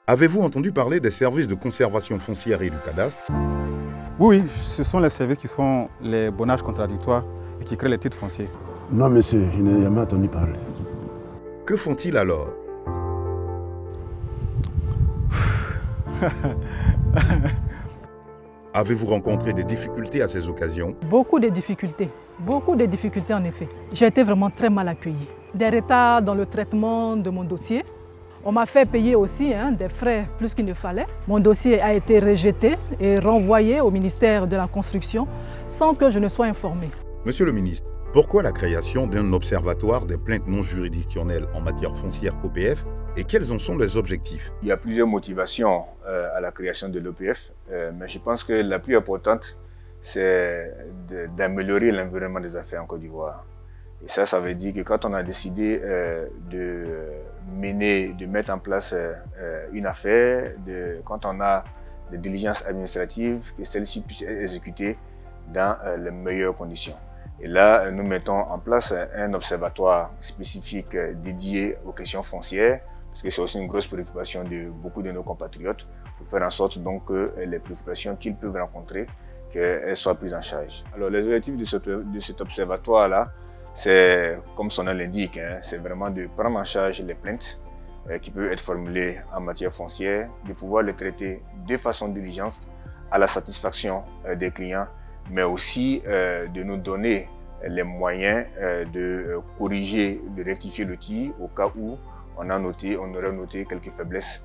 Avez-vous entendu parler des services de conservation foncière et du cadastre? Oui, ce sont les services qui font les bonnages contradictoires et qui créent les titres fonciers. Non, monsieur, je n'ai jamais entendu parler. Que font-ils alors? Avez-vous rencontré des difficultés à ces occasions? Beaucoup de difficultés en effet. J'ai été vraiment très mal accueillie. Des retards dans le traitement de mon dossier. On m'a fait payer aussi des frais plus qu'il ne fallait. Mon dossier a été rejeté et renvoyé au ministère de la Construction sans que je ne sois informée. Monsieur le ministre, pourquoi la création d'un observatoire des plaintes non juridictionnelles en matière foncière OPF et quels en sont les objectifs? Il y a plusieurs motivations à la création de l'OPF, mais je pense que la plus importante, c'est d'améliorer l'environnement des affaires en Côte d'Ivoire. Et ça veut dire que quand on a décidé de mettre en place une affaire, quand on a des diligences administratives, que celles-ci puissent être exécutées dans les meilleures conditions. Et là, nous mettons en place un observatoire spécifique dédié aux questions foncières, parce que c'est aussi une grosse préoccupation de beaucoup de nos compatriotes, pour faire en sorte donc que les préoccupations qu'ils peuvent rencontrer, qu'elles soient prises en charge. Alors les objectifs de cet observatoire-là, c'est, comme son nom l'indique, c'est vraiment de prendre en charge les plaintes qui peuvent être formulées en matière foncière, de pouvoir les traiter de façon diligente à la satisfaction des clients, mais aussi de nous donner les moyens de corriger, de rectifier le tir au cas où on aurait noté quelques faiblesses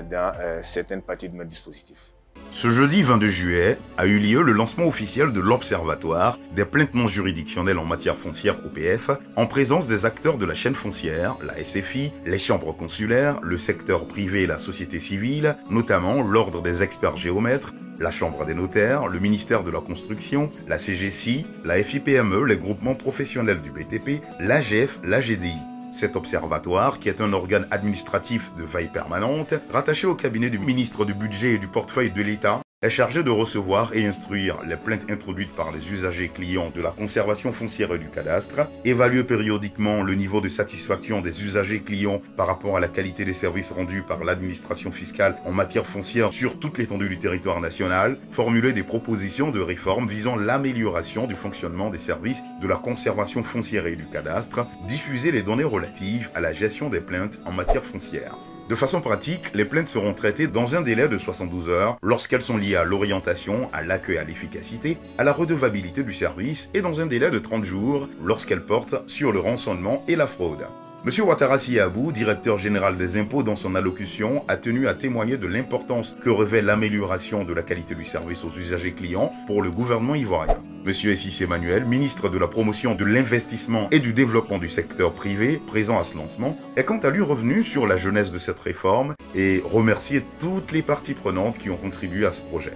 dans certaines parties de notre dispositif. Ce jeudi 22 juillet a eu lieu le lancement officiel de l'Observatoire des plaintes non juridictionnelles en matière foncière OPF en présence des acteurs de la chaîne foncière, la SFI, les chambres consulaires, le secteur privé et la société civile, notamment l'Ordre des experts géomètres, la Chambre des notaires, le ministère de la Construction, la CGCI, la FIPME, les groupements professionnels du BTP, l'AGF, la GDI. Cet observatoire, qui est un organe administratif de veille permanente, rattaché au cabinet du ministre du Budget et du Portefeuille de l'État, est chargé de recevoir et instruire les plaintes introduites par les usagers clients de la conservation foncière et du cadastre, évaluer périodiquement le niveau de satisfaction des usagers clients par rapport à la qualité des services rendus par l'administration fiscale en matière foncière sur toute l'étendue du territoire national, formuler des propositions de réforme visant l'amélioration du fonctionnement des services de la conservation foncière et du cadastre, diffuser les données relatives à la gestion des plaintes en matière foncière. De façon pratique, les plaintes seront traitées dans un délai de 72 heures lorsqu'elles sont liées à l'orientation, à l'accueil, à l'efficacité, à la redevabilité du service et dans un délai de 30 jours lorsqu'elles portent sur le rançonnement et la fraude. Monsieur Ouattara Siabou, directeur général des impôts, dans son allocution, a tenu à témoigner de l'importance que revêt l'amélioration de la qualité du service aux usagers clients pour le gouvernement ivoirien. Monsieur Essis Emmanuel, ministre de la promotion de l'investissement et du développement du secteur privé, présent à ce lancement, est quant à lui revenu sur la jeunesse de cette réforme et remercié toutes les parties prenantes qui ont contribué à ce projet.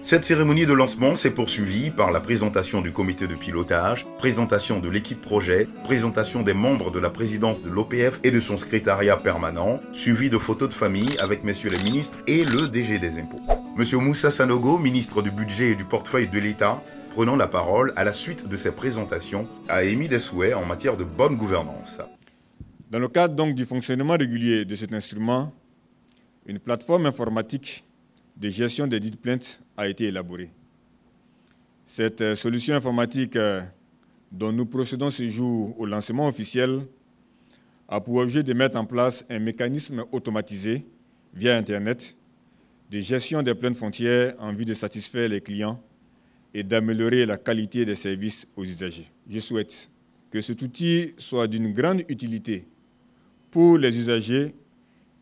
Cette cérémonie de lancement s'est poursuivie par la présentation du comité de pilotage, présentation de l'équipe projet, présentation des membres de la présidence de l'OPF et de son secrétariat permanent, suivi de photos de famille avec messieurs les ministres et le DG des impôts. Monsieur Moussa Sanogo, ministre du Budget et du Portefeuille de l'État, prenant la parole à la suite de ces présentations, a émis des souhaits en matière de bonne gouvernance. Dans le cadre donc du fonctionnement régulier de cet instrument, une plateforme informatique de gestion des dites plaintes a été élaborée. Cette solution informatique dont nous procédons ce jour au lancement officiel a pour objet de mettre en place un mécanisme automatisé via Internet de gestion des plaintes foncières en vue de satisfaire les clients et d'améliorer la qualité des services aux usagers. Je souhaite que cet outil soit d'une grande utilité pour les usagers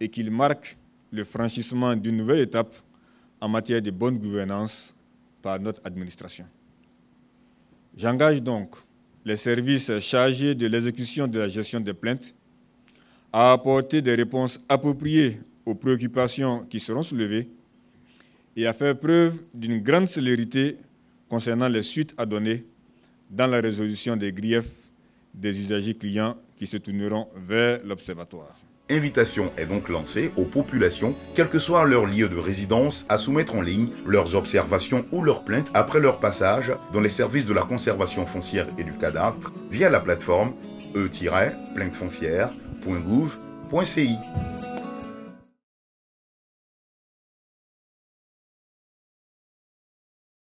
et qu'il marque le franchissement d'une nouvelle étape en matière de bonne gouvernance par notre administration. J'engage donc les services chargés de l'exécution de la gestion des plaintes à apporter des réponses appropriées aux préoccupations qui seront soulevées et à faire preuve d'une grande célérité concernant les suites à donner dans la résolution des griefs des usagers clients qui se tourneront vers l'Observatoire. Invitation est donc lancée aux populations, quel que soit leur lieu de résidence, à soumettre en ligne leurs observations ou leurs plaintes après leur passage dans les services de la conservation foncière et du cadastre via la plateforme e-plaintefoncière.gouv.ci.